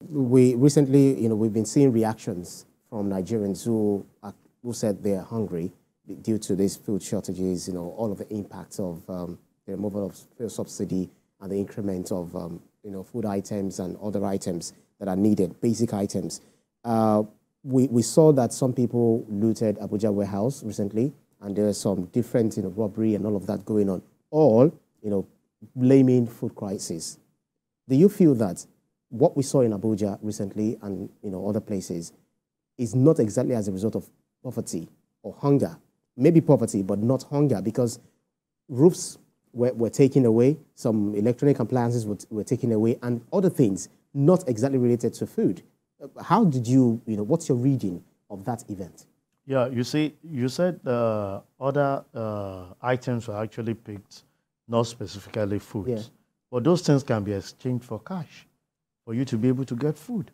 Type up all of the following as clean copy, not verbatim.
we recently, we've been seeing reactions from Nigerians who said they are hungry due to these food shortages, all of the impacts of the removal of fuel subsidy and the increment of, food items and other items that are needed, basic items. We saw that some people looted Abuja warehouse recently, and there are some different, robbery and all of that going on, all, blaming food crisis. Do you feel that what we saw in Abuja recently and, other places is not exactly as a result of poverty or hunger? Maybe poverty, but not hunger, because roofs were taken away, some electronic appliances were taken away, and other things not exactly related to food. How did you, what's your reading of that event? Yeah, you see, you said other items were actually picked, not specifically foods. Yeah. But those things can be exchanged for cash for you to be able to get food.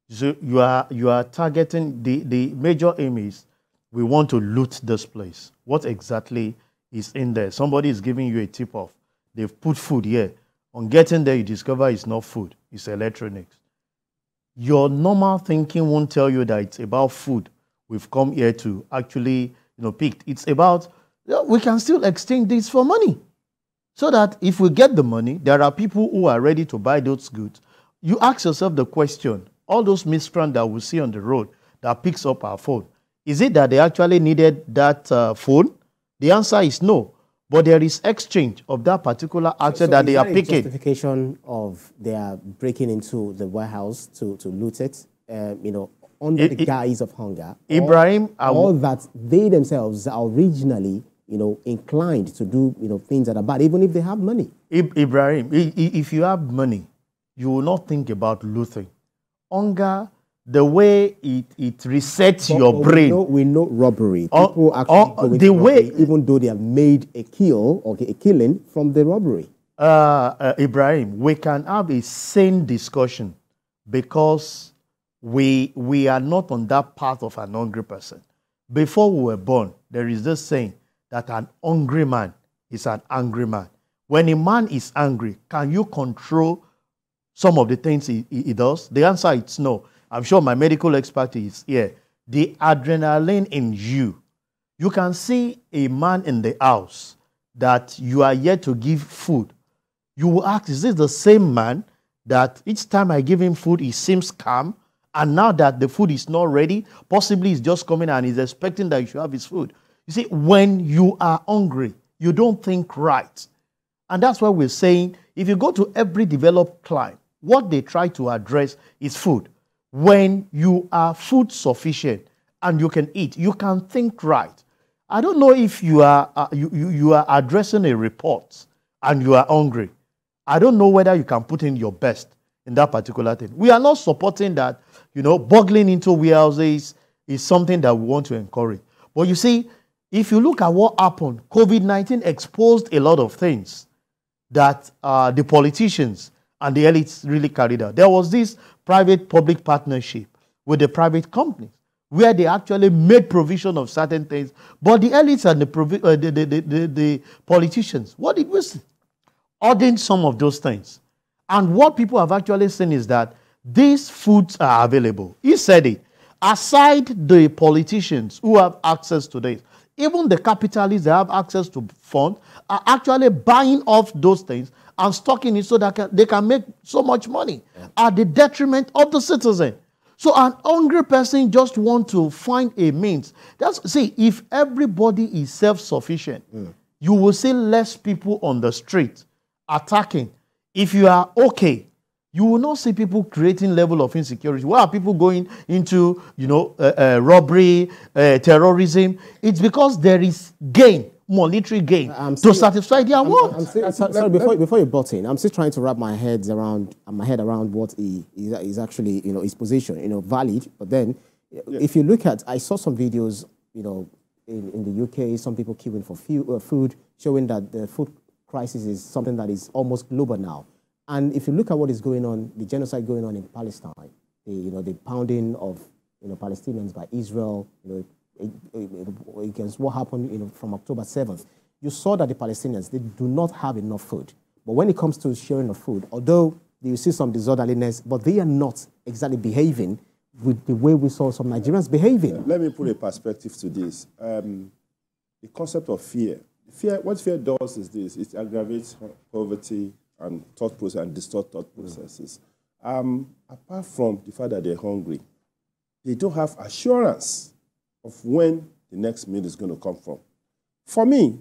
So you are targeting, the major aim is, we want to loot this place. What exactly is in there? Somebody is giving you a tip-off. They've put food here. On getting there, you discover it's not food, it's electronics. Your normal thinking won't tell you that it's about food we've come here to actually, pick. It's about, we can still exchange this for money. So that if we get the money, there are people who are ready to buy those goods. You ask yourself the question, all those miscreants that we see on the road that picks up our phone, is it that they actually needed that phone? The answer is no. But there is exchange of that particular asset that they are picking. Justification of their breaking into the warehouse to loot it, under the guise of hunger. Ibrahim, or that they themselves are originally, inclined to do, things that are bad, even if they have money. Ibrahim, if you have money, you will not think about looting. Hunger, the way it resets your brain. We know robbery. People actually the way, robbery, even though they have made a kill or a killing from the robbery. Ibrahim, we can have a sane discussion because we are not on that path of an hungry person. Before we were born, there is this saying that an hungry man is an angry man. When a man is angry, can you control some of the things he does? The answer is no. I'm sure my medical expert is here. The adrenaline in you. You can see a man in the house that you are yet to give food. You will ask, is this the same man that each time I give him food, he seems calm, and now that the food is not ready, possibly he's just coming and he's expecting that you should have his food. You see, when you are hungry, you don't think right. And that's why we're saying, if you go to every developed clime, what they try to address is food. When you are food sufficient and you can eat, you can think right. I don't know if you are you are addressing a report and you are hungry. I don't know whether you can put in your best in that particular thing. We are not supporting that, burgling into warehouses is something that we want to encourage. But you see, if you look at what happened, COVID-19 exposed a lot of things that the politicians and the elites really carried out. There was this private-public partnership with the private companies where they actually made provision of certain things. But the elites and the politicians, what did we see? Ordained some of those things. And what people have actually seen is that these foods are available. He said it. Aside the politicians who have access to this, even the capitalists that have access to funds are actually buying off those things and stocking it so that they can make so much money at the detriment of the citizen. So an hungry person just wants to find a means. See, if everybody is self-sufficient, you will see less people on the street attacking. If you are okay, you will not see people creating level of insecurity. Why are people going into, robbery, terrorism? It's because there is gain, monetary gain, to satisfy their wants. Sorry, before you butt in, I'm still trying to wrap my head around what is actually, his position, valid. But then, if you look at, I saw some videos, in the UK, some people queuing for food, showing that the food crisis is something that is almost global now. And if you look at what is going on, the genocide going on in Palestine, the pounding of Palestinians by Israel, against what happened from October 7th, you saw that the Palestinians, they do not have enough food. But when it comes to sharing of food, although you see some disorderliness, but they are not exactly behaving with the way we saw some Nigerians behaving. Let me put a perspective to this. The concept of fear. What fear does is this: it aggravates poverty and thought process and distort thought processes. Apart from the fact that they're hungry, they don't have assurance of when the next meal is going to come from. For me,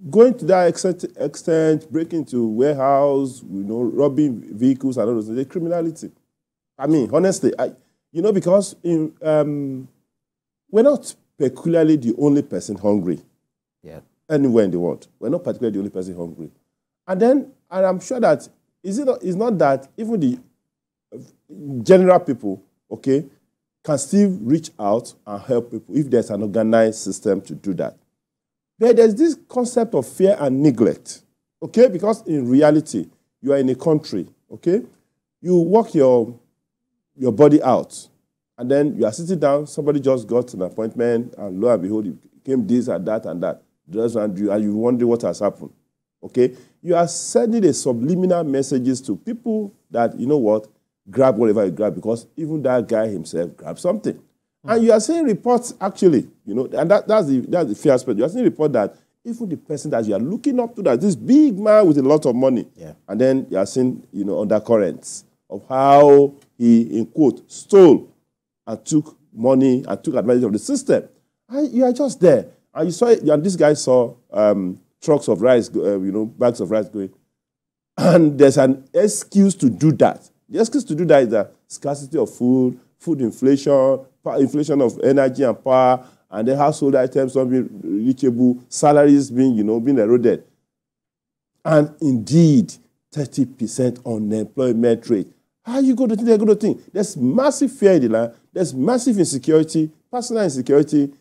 going to that extent, breaking into warehouse, robbing vehicles and all those things, the criminality. I mean, honestly, because we're not peculiarly the only person hungry. Yeah. Anywhere in the world. We're not particularly the only person hungry. And I'm sure that it's not that even the general people, okay, can still reach out and help people if there's an organized system to do that. But there's this concept of fear and neglect, okay? Because in reality, you are in a country, okay? You work your body out, and then you are sitting down, somebody just got an appointment, and lo and behold, it came this and that and that. And you wonder what has happened, okay? You are sending a subliminal messages to people that, you know what, grab whatever you grab, because even that guy himself grabbed something. And you are seeing reports, actually, and that's the fear aspect. You are seeing reports that even the person that you are looking up to, that this big man with a lot of money, and then you are seeing, undercurrents of how he, in quote, stole and took money and took advantage of the system. And you are just there. And you saw it, and this guy saw trucks of rice, bags of rice going. And there's an excuse to do that. The excuse to do that is the scarcity of food, food inflation, inflation of energy and power, and then household items not being reachable, salaries being eroded. And indeed, 30% unemployment rate. How you going to think they're going to think? There's massive fear in the land. There's massive insecurity, personal insecurity,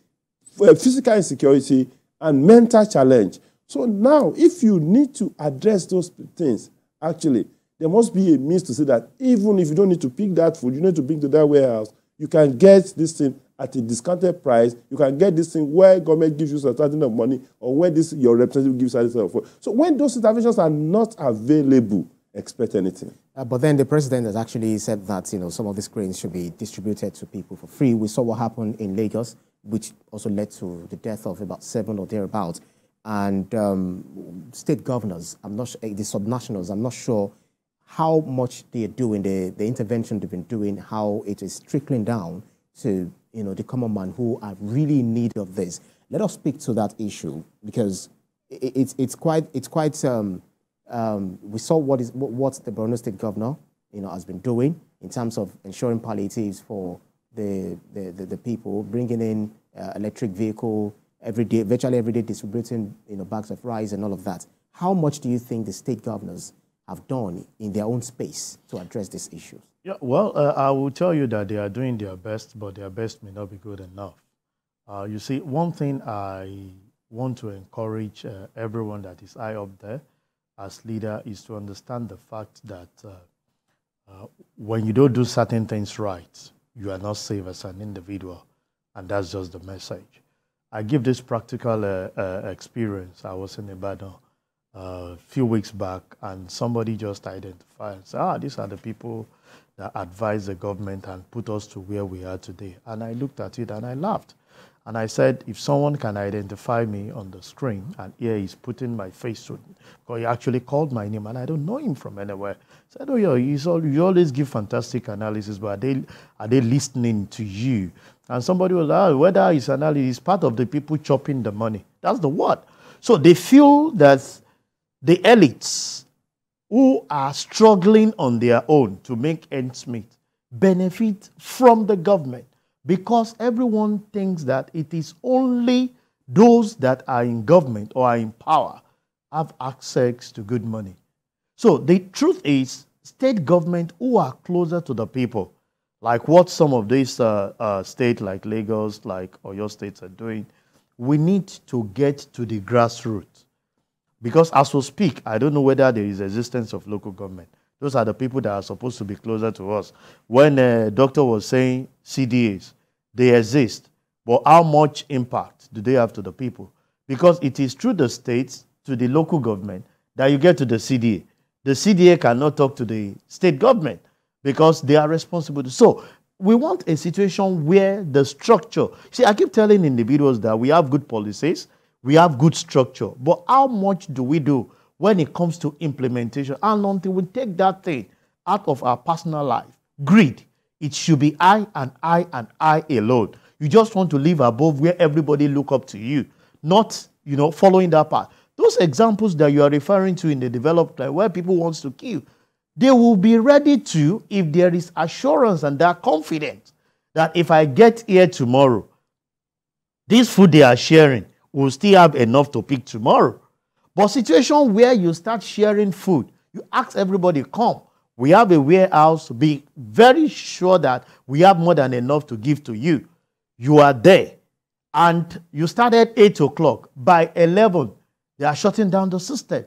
physical insecurity, and mental challenge. So now, if you need to address those things, actually, there must be a means to say that even if you don't need to pick that food, you need to bring to that warehouse, you can get this thing at a discounted price. You can get this thing where government gives you a certain amount of money, or where your representative gives you a certain amount of money. So when those interventions are not available, expect anything. But then the president has actually said that some of these grains should be distributed to people for free. We saw what happened in Lagos, which also led to the death of about 7 or thereabouts. And state governors, the subnationals, I'm not sure how much they are doing, the intervention they've been doing, how it is trickling down to the common man who are really in need of this. Let us speak to that issue, because it's quite we saw what the Borno State governor has been doing in terms of ensuring palliatives for the people, bringing in electric vehicle every day, virtually every day, distributing bags of rice and all of that. How much do you think the state governors have done in their own space to address these issues? Yeah, well, I will tell you that they are doing their best, but their best may not be good enough. You see, one thing I want to encourage everyone that is high up there as leader is to understand the fact that when you don't do certain things right, you are not safe as an individual, and that's just the message. I give this practical experience. I was in Ibadan a few weeks back, and somebody just identified and said, these are the people that advise the government and put us to where we are today. And I looked at it and I laughed. And I said, if someone can identify me on the screen, and here he's putting my face to it, because he actually called my name, and I don't know him from anywhere. I said, you always give fantastic analysis, but are they listening to you? And somebody was, whether it's analysis is part of the people chopping the money. That's the word. So they feel that the elites who are struggling on their own to make ends meet benefit from the government, because everyone thinks that it is only those that are in government or are in power have access to good money. So the truth is, state government who are closer to the people, like what some of these states like Lagos, like Oyo states are doing, we need to get to the grassroots. Because as we speak, I don't know whether there is existence of local government. Those are the people that are supposed to be closer to us. When a doctor was saying CDAs, they exist, but how much impact do they have to the people? Because it is through the states to the local government that you get to the CDA. The CDA cannot talk to the state government. because they are responsible. So we want a situation where the structure, see, I keep telling individuals that we have good policies, we have good structure, but how much do we do when it comes to implementation? And until we take that thing out of our personal life, greed, it should be I and I and I alone. You just want to live above where everybody look up to you, not, following that path. Those examples that you are referring to in the developed life where people want to kill, they will be ready to, if there is assurance and they are confident that if I get here tomorrow, this food they are sharing will still have enough to pick tomorrow. But situation where you start sharing food, you ask everybody, come, we have a warehouse, be very sure that we have more than enough to give to you. You are there. And you started 8 o'clock. By 11, they are shutting down the system.